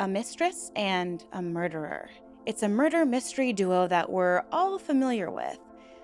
a mistress and a murderer. It's a murder mystery duo that we're all familiar with.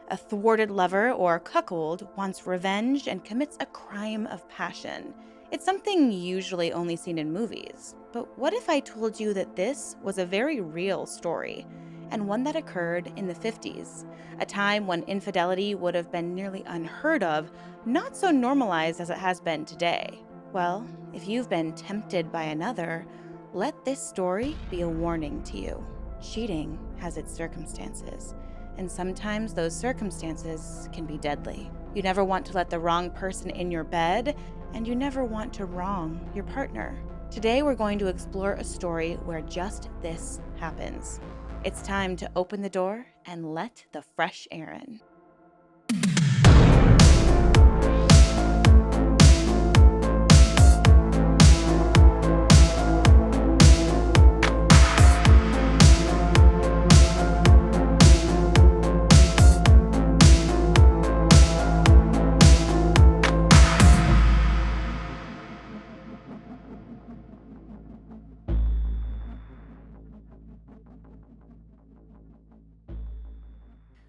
A thwarted lover or cuckold wants revenge and commits a crime of passion. It's something usually only seen in movies. But what if I told you that this was a very real story, and one that occurred in the 50s, a time when infidelity would have been nearly unheard of, not so normalized as it has been today? Well, if you've been tempted by another, let this story be a warning to you. Cheating has its circumstances, and sometimes those circumstances can be deadly. You never want to let the wrong person in your bed, and you never want to wrong your partner. Today, we're going to explore a story where just this happens. It's time to open the door and let the fresh air in.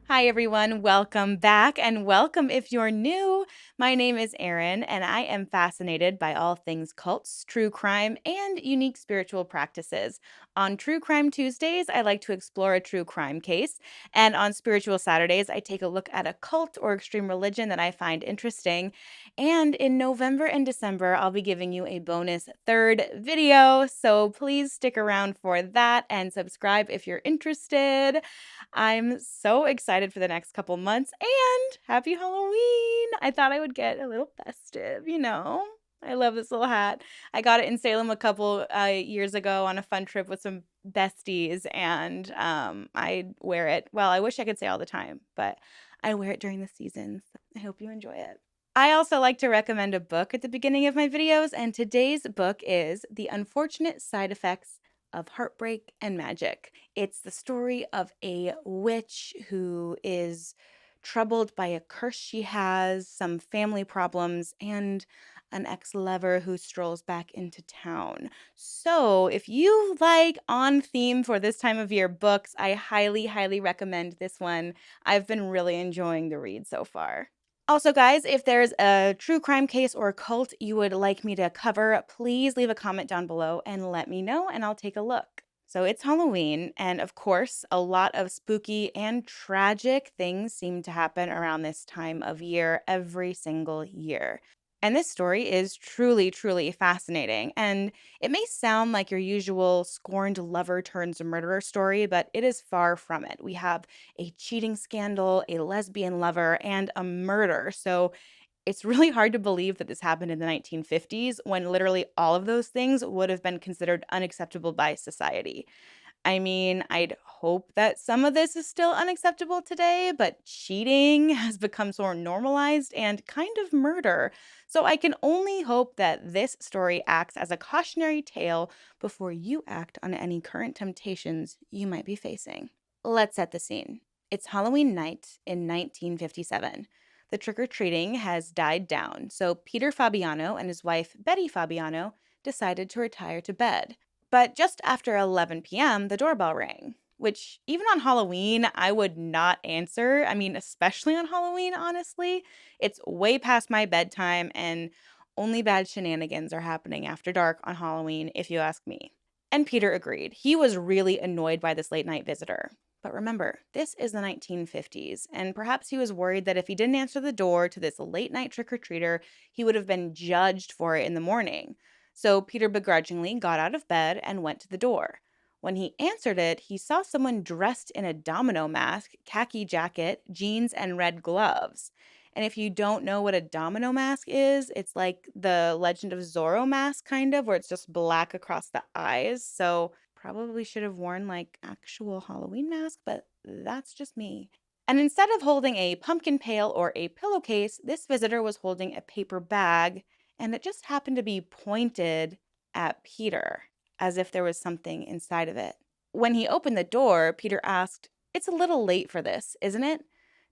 Hi, everyone. Welcome back, and welcome if you're new. My name is Erin, and I am fascinated by all things cults, true crime, and unique spiritual practices. On True Crime Tuesdays, I like to explore a true crime case, and on Spiritual Saturdays, I take a look at a cult or extreme religion that I find interesting. And in November and December, I'll be giving you a bonus third video, so please stick around for that and subscribe if you're interested. I'm so excited for the next couple months, and happy Halloween! I thought I would get a little festive, you know? I love this little hat. I got it in Salem a couple years ago on a fun trip with some besties, and I wear it. Well, I wish I could say all the time, but I wear it during the seasons. I hope you enjoy it. I also like to recommend a book at the beginning of my videos, and today's book is The Unfortunate Side Effects of Heartbreak and Magic. It's the story of a witch who is troubled by a curse she has, some family problems, and an ex-lover who strolls back into town. So, if you like on theme for this time of year books, I highly, highly recommend this one. I've been really enjoying the read so far. Also, guys, if there's a true crime case or cult you would like me to cover, please leave a comment down below and let me know, and I'll take a look. So it's Halloween, and of course, a lot of spooky and tragic things seem to happen around this time of year every single year. And this story is truly, truly fascinating. And it may sound like your usual scorned lover turns murderer story, but it is far from it. We have a cheating scandal, a lesbian lover, and a murder. So it's really hard to believe that this happened in the 1950s when literally all of those things would have been considered unacceptable by society. I mean, I'd hope that some of this is still unacceptable today, but cheating has become so normalized and kind of murder. So I can only hope that this story acts as a cautionary tale before you act on any current temptations you might be facing. Let's set the scene. It's Halloween night in 1957. The trick-or-treating has died down, so Peter Fabiano and his wife Betty Fabiano decided to retire to bed. But just after 11 p.m., the doorbell rang, which even on Halloween, I would not answer. I mean, especially on Halloween, honestly. It's way past my bedtime, and only bad shenanigans are happening after dark on Halloween, if you ask me. And Peter agreed. He was really annoyed by this late night visitor. But remember, this is the 1950s, and perhaps he was worried that if he didn't answer the door to this late night trick-or-treater, he would have been judged for it in the morning. So Peter begrudgingly got out of bed and went to the door. When he answered it, he saw someone dressed in a domino mask, khaki jacket, jeans, and red gloves. And if you don't know what a domino mask is, it's like the Legend of Zorro mask, kind of, where it's just black across the eyes. So probably should have worn like actual Halloween mask, but that's just me. And instead of holding a pumpkin pail or a pillowcase, this visitor was holding a paper bag, and it just happened to be pointed at Peter, as if there was something inside of it. When he opened the door, Peter asked, "It's a little late for this, isn't it?"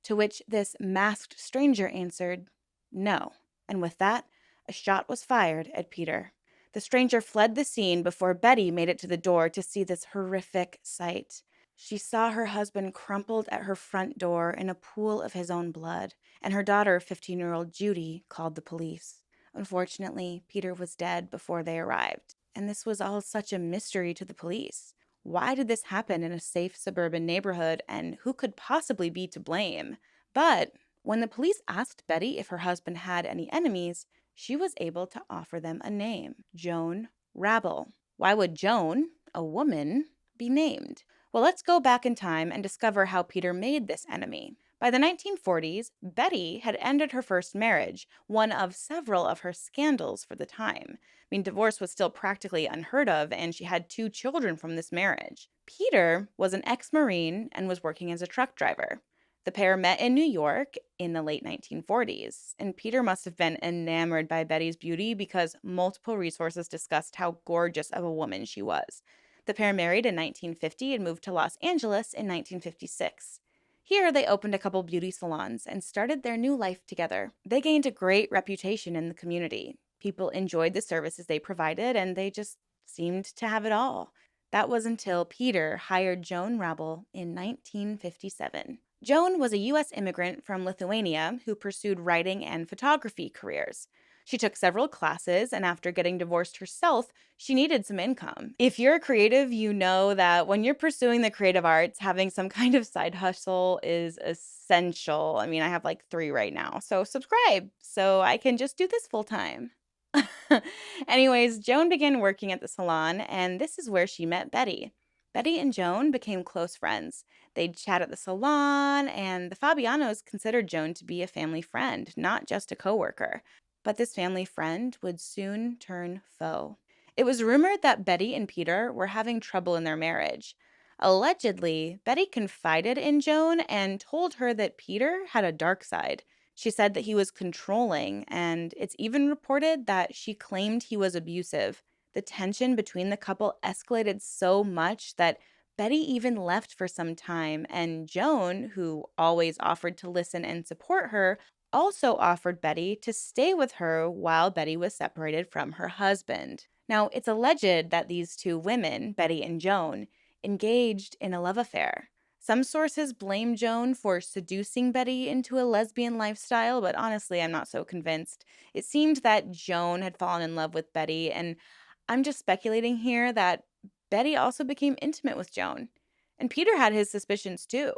To which this masked stranger answered, "No." And with that, a shot was fired at Peter. The stranger fled the scene before Betty made it to the door to see this horrific sight. She saw her husband crumpled at her front door in a pool of his own blood, and her daughter, 15-year-old Judy, called the police. Unfortunately, Peter was dead before they arrived, and this was all such a mystery to the police. Why did this happen in a safe suburban neighborhood, and who could possibly be to blame? But when the police asked Betty if her husband had any enemies, she was able to offer them a name: Joan Rabble. Why would Joan, a woman, be named? Well, let's go back in time and discover how Peter made this enemy. By the 1940s, Betty had ended her first marriage, one of several of her scandals for the time. I mean, divorce was still practically unheard of, and she had 2 children from this marriage. Peter was an ex-Marine and was working as a truck driver. The pair met in New York in the late 1940s, and Peter must have been enamored by Betty's beauty because multiple resources discussed how gorgeous of a woman she was. The pair married in 1950 and moved to Los Angeles in 1956. Here, they opened a couple beauty salons and started their new life together. They gained a great reputation in the community. People enjoyed the services they provided, and they just seemed to have it all. That was until Peter hired Joan Rabble in 1957. Joan was a U.S. immigrant from Lithuania who pursued writing and photography careers. She took several classes, and after getting divorced herself, she needed some income. If you're a creative, you know that when you're pursuing the creative arts, having some kind of side hustle is essential. I mean, I have like 3 right now, so subscribe so I can just do this full time. Anyways, Joan began working at the salon, and this is where she met Betty. Betty and Joan became close friends. They'd chat at the salon, and the Fabianos considered Joan to be a family friend, not just a coworker. But this family friend would soon turn foe. It was rumored that Betty and Peter were having trouble in their marriage. Allegedly, Betty confided in Joan and told her that Peter had a dark side. She said that he was controlling, and it's even reported that she claimed he was abusive. The tension between the couple escalated so much that Betty even left for some time, and Joan, who always offered to listen and support her, also offered Betty to stay with her while Betty was separated from her husband. Now, it's alleged that these 2 women, Betty and Joan, engaged in a love affair. Some sources blame Joan for seducing Betty into a lesbian lifestyle, but honestly, I'm not so convinced. It seemed that Joan had fallen in love with Betty, and I'm just speculating here that Betty also became intimate with Joan. And Peter had his suspicions too.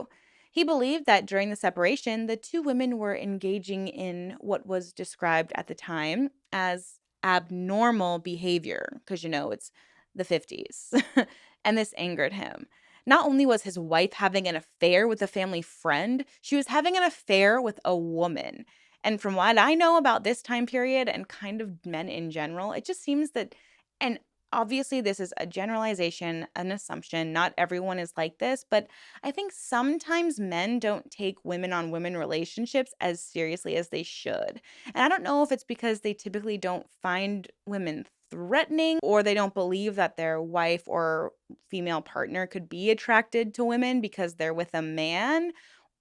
He believed that during the separation, the 2 women were engaging in what was described at the time as abnormal behavior, because it's the 50s. And this angered him. Not only was his wife having an affair with a family friend, she was having an affair with a woman. And from what I know about this time period and kind of men in general, it just seems that, and obviously this is a generalization, an assumption, not everyone is like this, but I think sometimes men don't take women on women relationships as seriously as they should. And I don't know if it's because they typically don't find women threatening, or they don't believe that their wife or female partner could be attracted to women because they're with a man,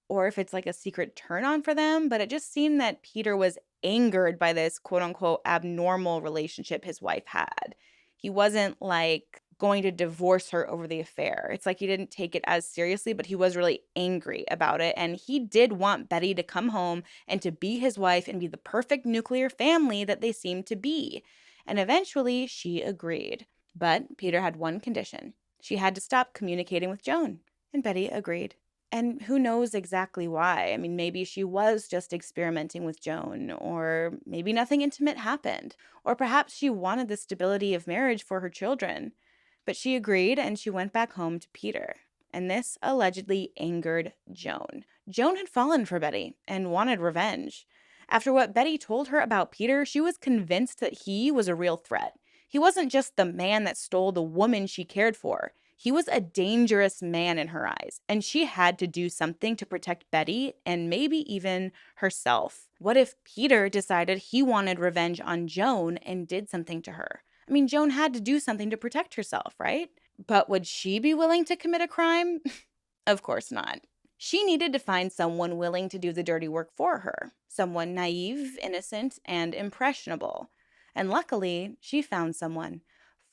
or if it's like a secret turn on for them. But it just seemed that Peter was angered by this quote unquote abnormal relationship his wife had. He wasn't like going to divorce her over the affair. It's like he didn't take it as seriously, but he was really angry about it. And he did want Betty to come home and to be his wife and be the perfect nuclear family that they seemed to be. And eventually she agreed. But Peter had one condition: she had to stop communicating with Joan. And Betty agreed. And who knows exactly why? I mean, maybe she was just experimenting with Joan, or maybe nothing intimate happened, or perhaps she wanted the stability of marriage for her children. But she agreed, and she went back home to Peter. And this allegedly angered Joan. Joan had fallen for Betty and wanted revenge. After what Betty told her about Peter, she was convinced that he was a real threat. He wasn't just the man that stole the woman she cared for. He was a dangerous man in her eyes, and she had to do something to protect Betty and maybe even herself. What if Peter decided he wanted revenge on Joan and did something to her? I mean, Joan had to do something to protect herself, right? But would she be willing to commit a crime? Of course not. She needed to find someone willing to do the dirty work for her, someone naive, innocent, and impressionable. And luckily, she found someone,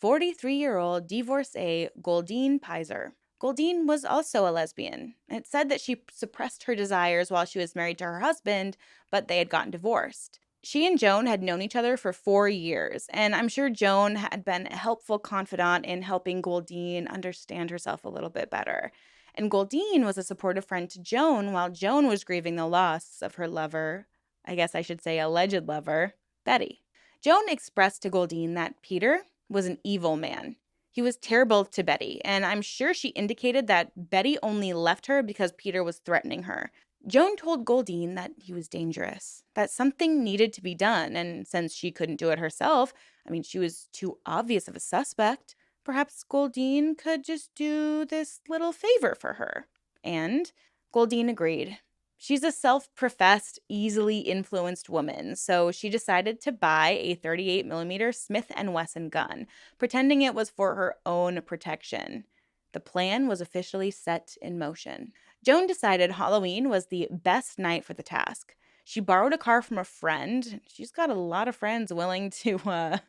43-year-old divorcee Goldine Pizer. Goldine was also a lesbian. It said that she suppressed her desires while she was married to her husband, but they had gotten divorced. She and Joan had known each other for 4 years, and I'm sure Joan had been a helpful confidant in helping Goldine understand herself a little bit better. And Goldine was a supportive friend to Joan while Joan was grieving the loss of her lover, I guess I should say alleged lover, Betty. Joan expressed to Goldine that Peter was an evil man. He was terrible to Betty, and I'm sure she indicated that Betty only left her because Peter was threatening her. Joan told Goldine that he was dangerous, that something needed to be done, and since she couldn't do it herself, she was too obvious of a suspect, perhaps Goldine could just do this little favor for her. And Goldine agreed. She's a self-professed, easily influenced woman, so she decided to buy a 38mm Smith & Wesson gun, pretending it was for her own protection. The plan was officially set in motion. Joan decided Halloween was the best night for the task. She borrowed a car from a friend. She's got a lot of friends willing to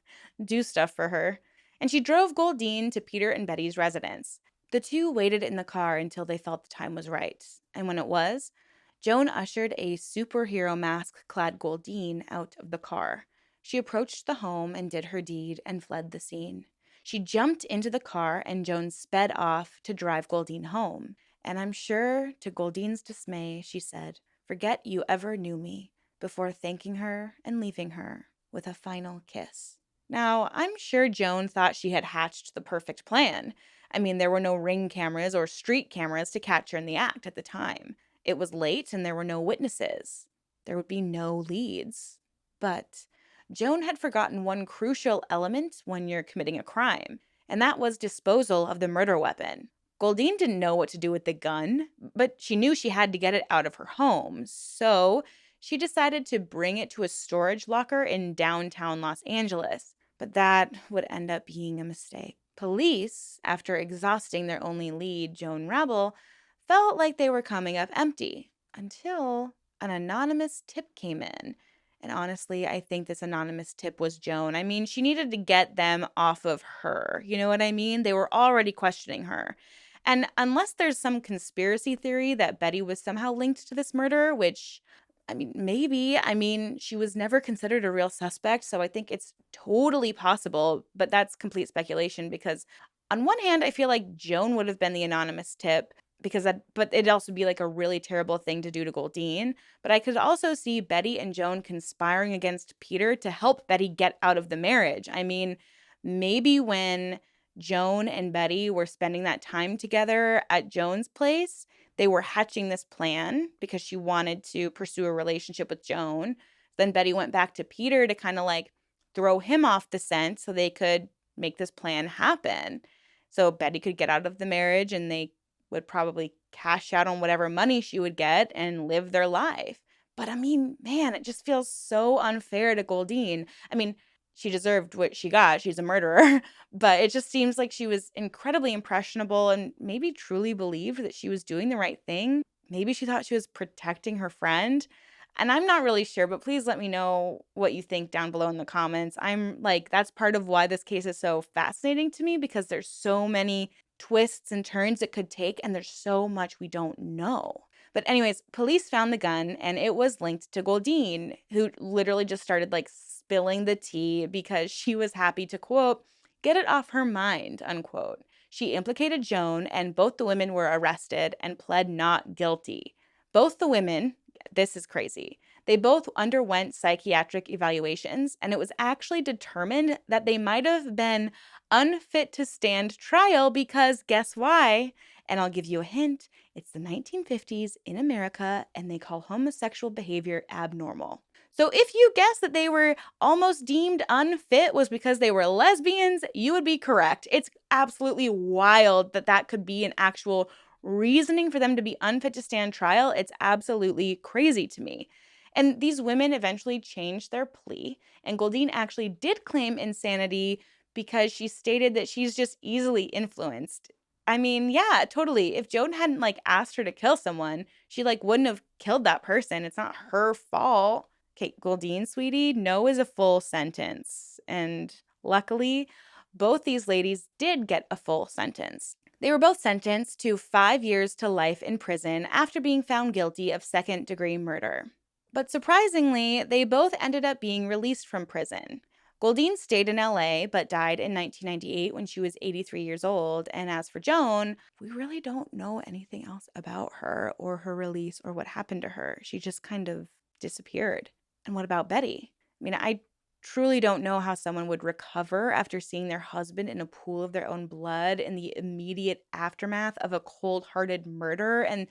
do stuff for her. And she drove Goldine to Peter and Betty's residence. The two waited in the car until they felt the time was right. And when it was, Joan ushered a superhero mask-clad Goldine out of the car. She approached the home and did her deed and fled the scene. She jumped into the car and Joan sped off to drive Goldine home. And I'm sure, to Goldine's dismay, she said, "Forget you ever knew me," before thanking her and leaving her with a final kiss. Now, I'm sure Joan thought she had hatched the perfect plan. There were no ring cameras or street cameras to catch her in the act at the time. It was late and there were no witnesses. There would be no leads. But Joan had forgotten one crucial element when you're committing a crime, and that was disposal of the murder weapon. Goldine didn't know what to do with the gun, but she knew she had to get it out of her home, so she decided to bring it to a storage locker in downtown Los Angeles. But that would end up being a mistake. Police, after exhausting their only lead, Joan Rabel, felt like they were coming up empty until an anonymous tip came in. And honestly, I think this anonymous tip was Joan. She needed to get them off of her. You know what I mean? They were already questioning her. And unless there's some conspiracy theory that Betty was somehow linked to this murder, which, maybe. She was never considered a real suspect, so I think it's totally possible, but that's complete speculation because on one hand, I feel like Joan would have been the anonymous tip but it'd also be like a really terrible thing to do to Goldine. But I could also see Betty and Joan conspiring against Peter to help Betty get out of the marriage. Maybe when Joan and Betty were spending that time together at Joan's place, they were hatching this plan because she wanted to pursue a relationship with Joan. Then Betty went back to Peter to kind of like throw him off the scent so they could make this plan happen. So Betty could get out of the marriage and they would probably cash out on whatever money she would get and live their life. But man, it just feels so unfair to Goldine. She deserved what she got. She's a murderer. But it just seems like she was incredibly impressionable and maybe truly believed that she was doing the right thing. Maybe she thought she was protecting her friend. And I'm not really sure, but please let me know what you think down below in the comments. That's part of why this case is so fascinating to me because there's so many twists and turns it could take, and there's so much we don't know. But anyways, police found the gun, and it was linked to Goldine, who literally just started spilling the tea because she was happy to, quote, get it off her mind, unquote. She implicated Joan, and both the women were arrested and pled not guilty. Both the women, this is crazy, they both underwent psychiatric evaluations, and it was actually determined that they might have been unfit to stand trial because guess why? And I'll give you a hint. It's the 1950s in America, and they call homosexual behavior abnormal. So if you guessed that they were almost deemed unfit was because they were lesbians, you would be correct. It's absolutely wild that that could be an actual reasoning for them to be unfit to stand trial. It's absolutely crazy to me. And these women eventually changed their plea, and Goldine actually did claim insanity because she stated that she's just easily influenced. Yeah, totally. If Joan hadn't asked her to kill someone, she wouldn't have killed that person. It's not her fault. Okay, Goldine, sweetie, no is a full sentence. And luckily, both these ladies did get a full sentence. They were both sentenced to 5 years to life in prison after being found guilty of second-degree murder. But surprisingly, they both ended up being released from prison. Goldine stayed in LA but died in 1998 when she was 83 years old. And as for Joan, we really don't know anything else about her or her release or what happened to her. She just kind of disappeared. And what about Betty? I mean, I truly don't know how someone would recover after seeing their husband in a pool of their own blood in the immediate aftermath of a cold hearted murder. And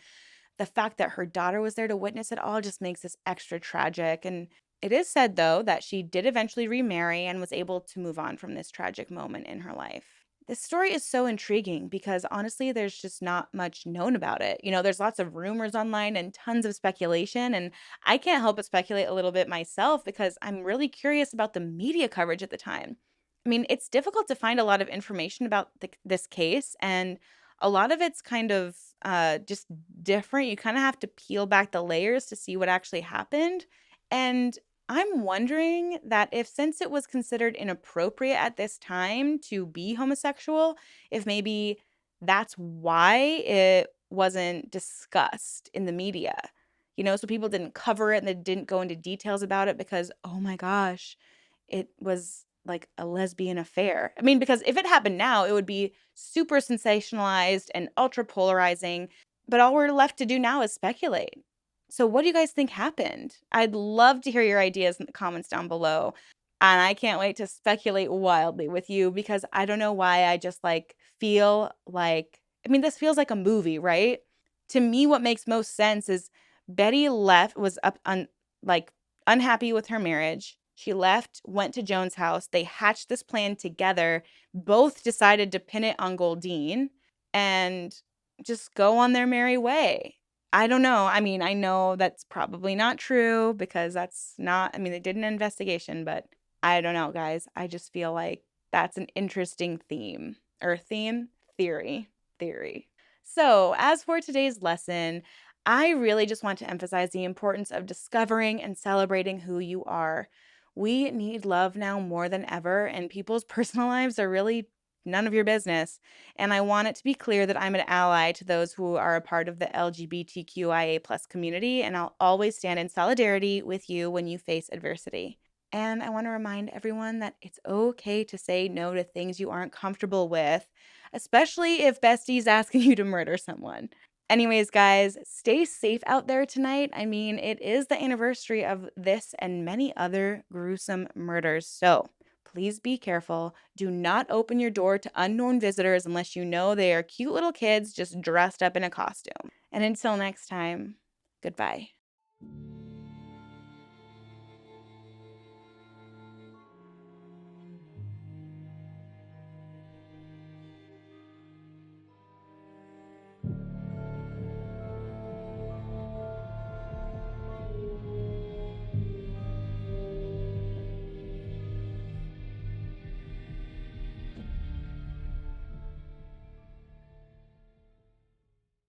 the fact that her daughter was there to witness it all just makes this extra tragic. And it is said, though, that she did eventually remarry and was able to move on from this tragic moment in her life. This story is so intriguing because honestly, there's just not much known about it. There's lots of rumors online and tons of speculation, and I can't help but speculate a little bit myself because I'm really curious about the media coverage at the time. I mean, it's difficult to find a lot of information about this case, and a lot of it's kind of just different. You kind of have to peel back the layers to see what actually happened. And I'm wondering that if, since it was considered inappropriate at this time to be homosexual, if maybe that's why it wasn't discussed in the media, so people didn't cover it and they didn't go into details about it because, oh my gosh, it was like a lesbian affair. I mean, because if it happened now, it would be super sensationalized and ultra polarizing. But all we're left to do now is speculate. So, what do you guys think happened? I'd love to hear your ideas in the comments down below. And I can't wait to speculate wildly with you because I don't know why I just feel like, I mean, this feels like a movie, right? To me, what makes most sense is Betty was up on like unhappy with her marriage. She left, went to Joan's house. They hatched this plan together. Both decided to pin it on Goldine and just go on their merry way. I don't know. I mean, I know that's probably not true because that's not, I mean, they did an investigation, but I don't know, guys. I just feel like that's an interesting theme or theory. So, as for today's lesson, I really just want to emphasize the importance of discovering and celebrating who you are. We need love now more than ever, and people's personal lives are really none of your business. And I want it to be clear that I'm an ally to those who are a part of the LGBTQIA plus community, and I'll always stand in solidarity with you when you face adversity. And I want to remind everyone that it's okay to say no to things you aren't comfortable with, especially if bestie's asking you to murder someone. Anyways, guys, stay safe out there tonight. I mean, it is the anniversary of this and many other gruesome murders, so please be careful. Do not open your door to unknown visitors unless you know they are cute little kids just dressed up in a costume. And until next time, goodbye.